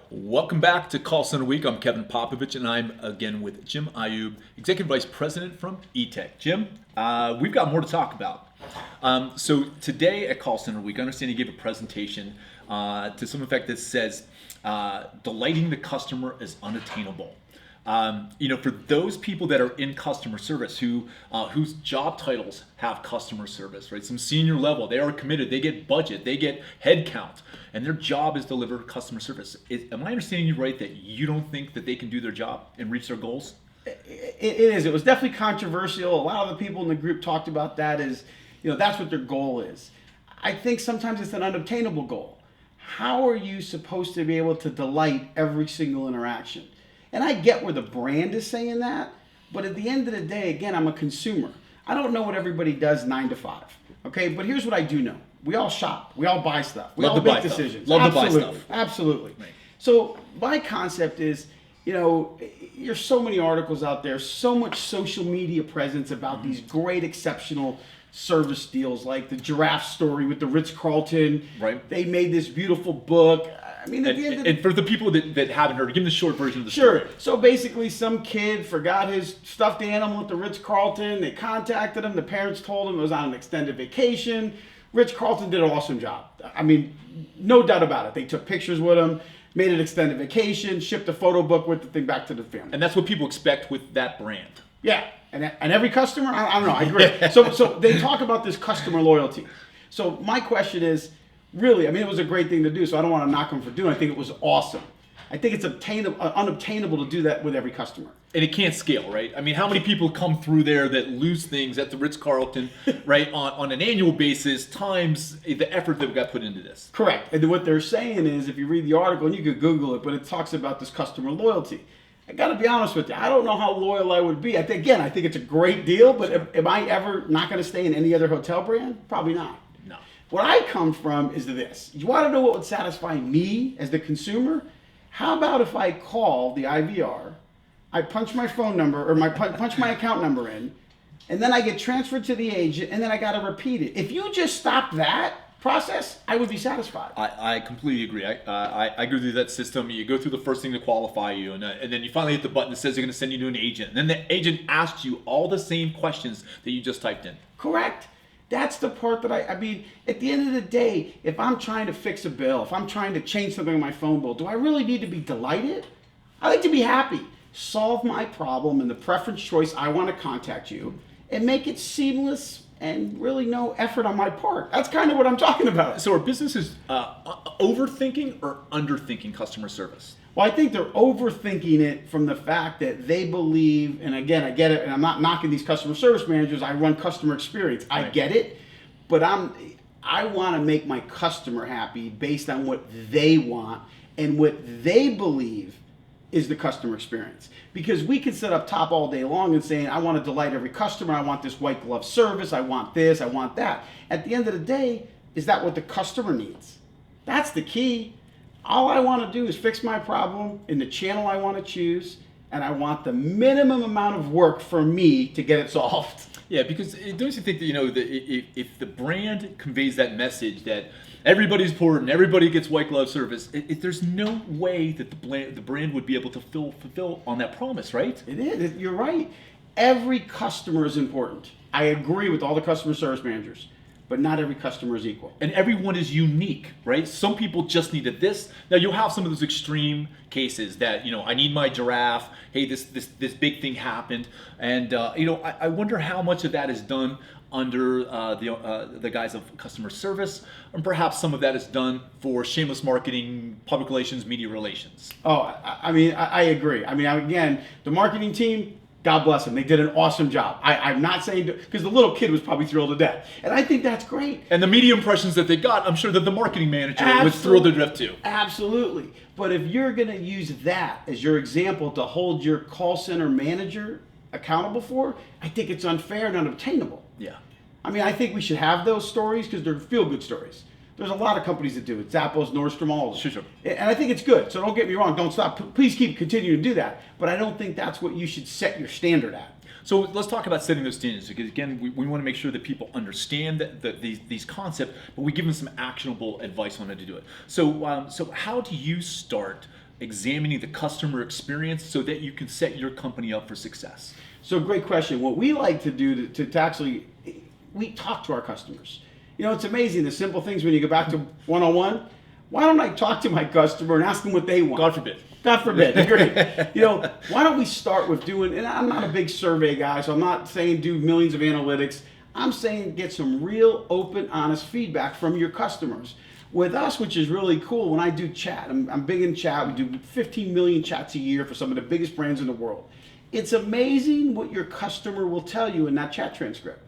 Welcome back to Call Center Week. I'm Kevin Popovich, and I'm again with Jim Ayub, Executive Vice President from eTech. Jim, we've got more to talk about. So today at Call Center Week, I understand you gave a presentation to some effect that says delighting the customer is unattainable. For those people that are in customer service whose job titles have customer service, right? Some senior level, they are committed, they get budget, they get head count, and their job is to deliver customer service. Am I understanding you right that you don't think that they can do their job and reach their goals? It is. It was definitely controversial. A lot of the people in the group talked about that as, that's what their goal is. I think sometimes it's an unobtainable goal. How are you supposed to be able to delight every single interaction? And I get where the brand is saying that, but at the end of the day, again, I'm a consumer. I don't know what everybody does 9 to 5. Okay, but here's what I do know. We all shop. We all buy stuff. We all make decisions. Love to buy stuff. Absolutely. Right. So my concept is, there's so many articles out there, so much social media presence about these great, exceptional service deals, like the giraffe story with the Ritz-Carlton. Right. They made this beautiful book. I mean, and for the people that haven't heard, give them the short version of the story. Sure. So basically, some kid forgot his stuffed animal at the Ritz-Carlton. They contacted him. The parents told him it was on an extended vacation. Ritz-Carlton did an awesome job. I mean, no doubt about it. They took pictures with him, made an extended vacation, shipped a photo book with the thing back to the family. And that's what people expect with that brand. Yeah. And every customer, I don't know, I agree. So they talk about this customer loyalty. So my question is, really, it was a great thing to do, so I don't want to knock them for doing it. I think it was awesome. I think it's unobtainable to do that with every customer. And it can't scale, right? I mean, how many people come through there that lose things at the Ritz-Carlton, right, on an annual basis times the effort that got put into this? Correct. And what they're saying is, if you read the article, and you could Google it, but it talks about this customer loyalty. I got to be honest with you. I don't know how loyal I would be. I think it's a great deal, but am I ever not going to stay in any other hotel brand? Probably not. No. What I come from is this. You want to know what would satisfy me as the consumer? How about if I call the IVR, I punch my phone number, or punch my account number in, and then I get transferred to the agent, and then I got to repeat it. If you just stop that process, I would be satisfied. I completely agree. I go through that system. You go through the first thing to qualify you, and then you finally hit the button that says they're going to send you to an agent. And then the agent asks you all the same questions that you just typed in. Correct. That's the part that at the end of the day, if I'm trying to fix a bill, if I'm trying to change something on my phone bill, do I really need to be delighted? I like to be happy. Solve my problem in the preference choice I want to contact you, and make it seamless and really no effort on my part. That's kind of what I'm talking about. So are businesses overthinking or underthinking customer service? Well, I think they're overthinking it from the fact that they believe, and again, I get it, and I'm not knocking these customer service managers, I run customer experience. I get it, but I want to make my customer happy based on what they want and what they believe is the customer experience. Because we can sit up top all day long and saying, I want to delight every customer, I want this white glove service, I want this, I want that. At the end of the day, is that what the customer needs? That's the key. All I want to do is fix my problem in the channel I want to choose, and I want the minimum amount of work for me to get it solved. Yeah, because don't you think that if the brand conveys that message that everybody's important, everybody gets white glove service, there's no way that the brand would be able to fulfill on that promise, right? It is. You're right. Every customer is important. I agree with all the customer service managers. But not every customer is equal. And everyone is unique, right? Some people just needed this. Now you'll have some of those extreme cases that, I need my giraffe. Hey, this big thing happened. And, I wonder how much of that is done under the guise of customer service, and perhaps some of that is done for shameless marketing, public relations, media relations. Oh, I agree. Again, the marketing team, God bless them. They did an awesome job. I'm not saying, because the little kid was probably thrilled to death. And I think that's great. And the media impressions that they got, I'm sure that the marketing manager was thrilled to death too. Absolutely. But if you're going to use that as your example to hold your call center manager accountable for, I think it's unfair and unobtainable. Yeah. I think we should have those stories because they're feel-good stories. There's a lot of companies that do it. Zappos, Nordstrom, all of them. Sure. And I think it's good. So don't get me wrong. Don't stop. Please keep continuing to do that. But I don't think that's what you should set your standard at. So let's talk about setting those standards, because again, we want to make sure that people understand these concepts, but we give them some actionable advice on how to do it. So how do you start examining the customer experience so that you can set your company up for success? So great question. What we like to do to actually, we talk to our customers. It's amazing, the simple things when you go back to one-on-one. Why don't I talk to my customer and ask them what they want? God forbid. God forbid. Great. Why don't we start with doing, and I'm not a big survey guy, so I'm not saying do millions of analytics. I'm saying get some real open, honest feedback from your customers. With us, which is really cool, when I do chat, I'm big in chat. We do 15 million chats a year for some of the biggest brands in the world. It's amazing what your customer will tell you in that chat transcript.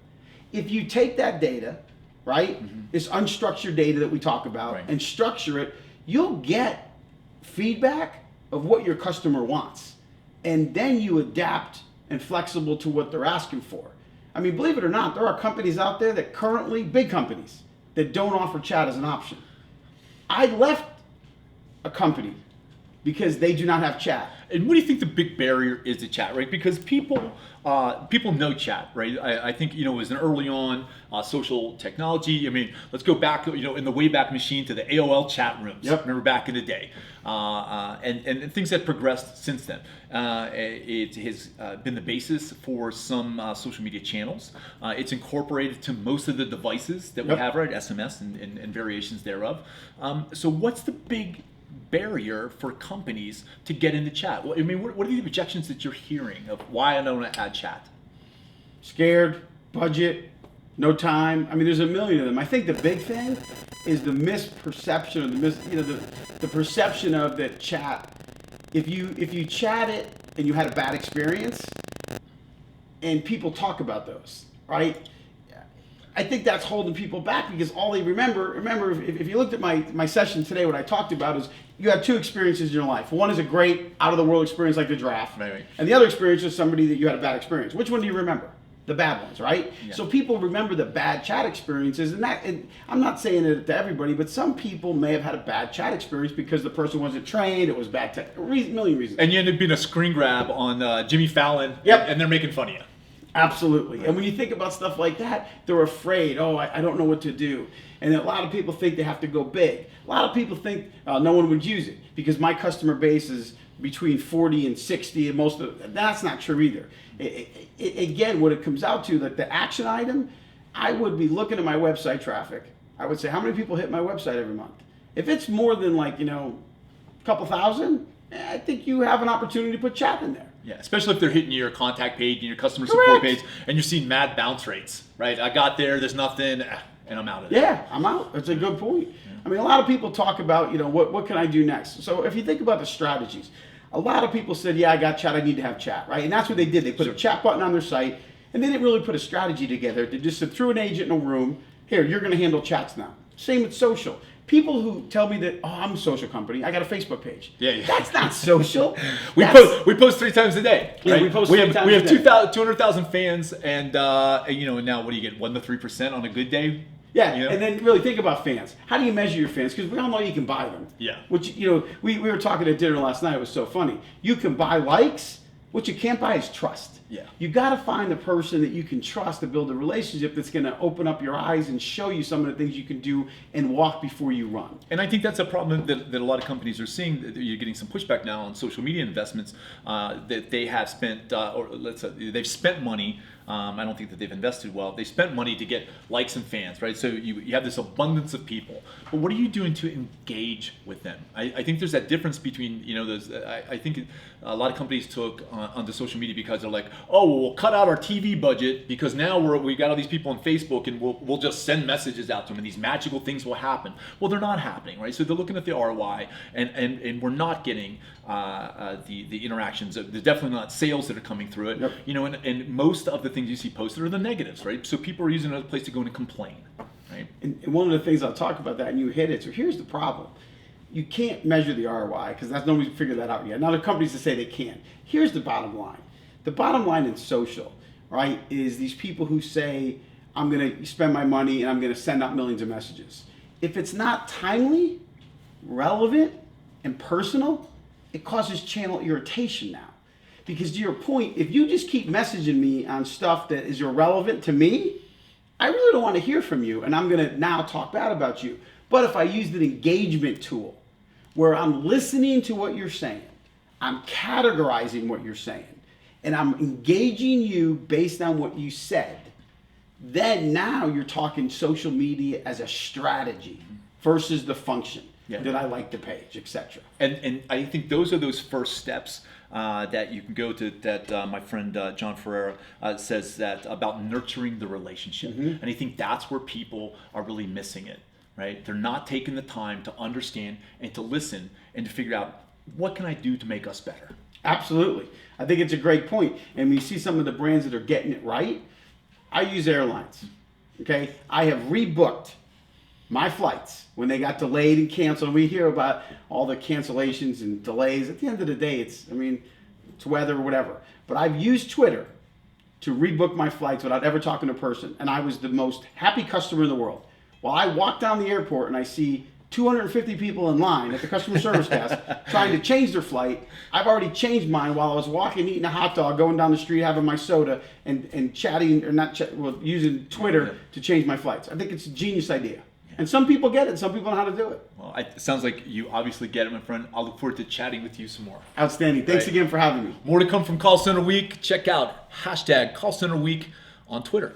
If you take that data, right, this unstructured data that we talk about, and structure it, you'll get feedback of what your customer wants. And then you adapt and flexible to what they're asking for. I mean, believe it or not, there are companies out there that currently, big companies, that don't offer chat as an option. I left a company because they do not have chat. And what do you think the big barrier is to chat, right? Because people know chat, right? I think, it was an early on social technology. I mean, let's go back, in the Wayback Machine to the AOL chat rooms. Yep. Remember back in the day. And things have progressed since then. It has been the basis for some social media channels. It's incorporated to most of the devices that we have, right? SMS and variations thereof. So what's the big barrier for companies to get into chat? I mean, what are the objections that you're hearing of why I don't want to add chat? Scared, budget, no time. I mean, there's a million of them. I think the big thing is the misperception of the perception of that chat. If you chat it and you had a bad experience, and people talk about those, right? I think that's holding people back because all they remember if you looked at my session today, what I talked about is you have two experiences in your life. One is a great out-of-the-world experience like the draft. Right. And the other experience is somebody that you had a bad experience. Which one do you remember? The bad ones, right? Yeah. So people remember the bad chat experiences, and I'm not saying it to everybody, but some people may have had a bad chat experience because the person wasn't trained, it was bad tech, a million reasons. And you end up being a screen grab on Jimmy Fallon, and they're making fun of you. Absolutely. And when you think about stuff like that, they're afraid, I don't know what to do. And a lot of people think they have to go big. A lot of people think no one would use it because my customer base is between 40 and 60, and that's not true either. Again, what it comes out to, that the action item, I would be looking at my website traffic. I would say, how many people hit my website every month? If it's more than a couple thousand, I think you have an opportunity to put chat in there. Yeah, especially if they're hitting your contact page and your customer support page, and you're seeing mad bounce rates, right? I got there's nothing, and I'm out of there. Yeah, I'm out. That's a good point. Yeah. I mean, a lot of people talk about, what can I do next? So if you think about the strategies, a lot of people said, I got chat, I need to have chat, right? And that's what they did. They put a chat button on their site, and they didn't really put a strategy together. They just said, threw an agent in a room, here, you're going to handle chats now. Same with social. People who tell me that, I'm a social company, I got a Facebook page. Yeah. That's not social. we post 3 times a day. Right? Yeah, we post 3 times a day. We have 200,000 fans, and and now what do you get, 1 to 3% on a good day? Yeah, and then really think about fans. How do you measure your fans? Because we all know you can buy them. Yeah. Which, we were talking at dinner last night. It was so funny. You can buy likes. What you can't buy is trust. Yeah. You got to find the person that you can trust to build a relationship that's going to open up your eyes and show you some of the things you can do and walk before you run. And I think that's a problem that a lot of companies are seeing. That you're getting some pushback now on social media investments that they have spent, or let's say they've spent money. I don't think that they've invested well. They spent money to get likes and fans, right? So you have this abundance of people. But what are you doing to engage with them? I think there's that difference between, those. I think a lot of companies took onto social media because they're like, we'll cut out our TV budget because now we got all these people on Facebook and we'll just send messages out to them and these magical things will happen. Well, they're not happening, right? So they're looking at the ROI and we're not getting the interactions. There's definitely not sales that are coming through it. Yep. And most of the things you see posted are the negatives, right? So people are using another place to go and complain, right? And one of the things I'll talk about that, and you hit it. So here's the problem: you can't measure the ROI because nobody's figured that out yet. Now there are companies that say they can. Here's the bottom line: the bottom line in social, right, is these people who say, "I'm going to spend my money and I'm going to send out millions of messages." If it's not timely, relevant, and personal, it causes channel irritation now. Because to your point, if you just keep messaging me on stuff that is irrelevant to me, I really don't want to hear from you, and I'm going to now talk bad about you. But if I used an engagement tool where I'm listening to what you're saying, I'm categorizing what you're saying, and I'm engaging you based on what you said, then now you're talking social media as a strategy versus the function. Yeah. Did I like the page, etc. And I think those are those first steps that you can go to, that my friend John Ferreira says that about nurturing the relationship. And I think that's where people are really missing it, right? They're not taking the time to understand and to listen and to figure out, what can I do to make us better? Absolutely. I think it's a great point. And we see some of the brands that are getting it right. I use airlines. Okay? I have rebooked my flights when they got delayed and canceled. We hear about all the cancellations and delays. At the end of the day, it's weather or whatever. But I've used Twitter to rebook my flights without ever talking to a person. And I was the most happy customer in the world. While I walk down the airport and I see 250 people in line at the customer service desk trying to change their flight, I've already changed mine while I was walking, eating a hot dog, going down the street, having my soda, and chatting, or not using Twitter to change my flights. I think it's a genius idea. And some people get it, some people know how to do it. Well, it sounds like you obviously get it, my friend. I'll look forward to chatting with you some more. Outstanding. Thanks again for having me. More to come from Call Center Week. Check out #CallCenterWeek on Twitter.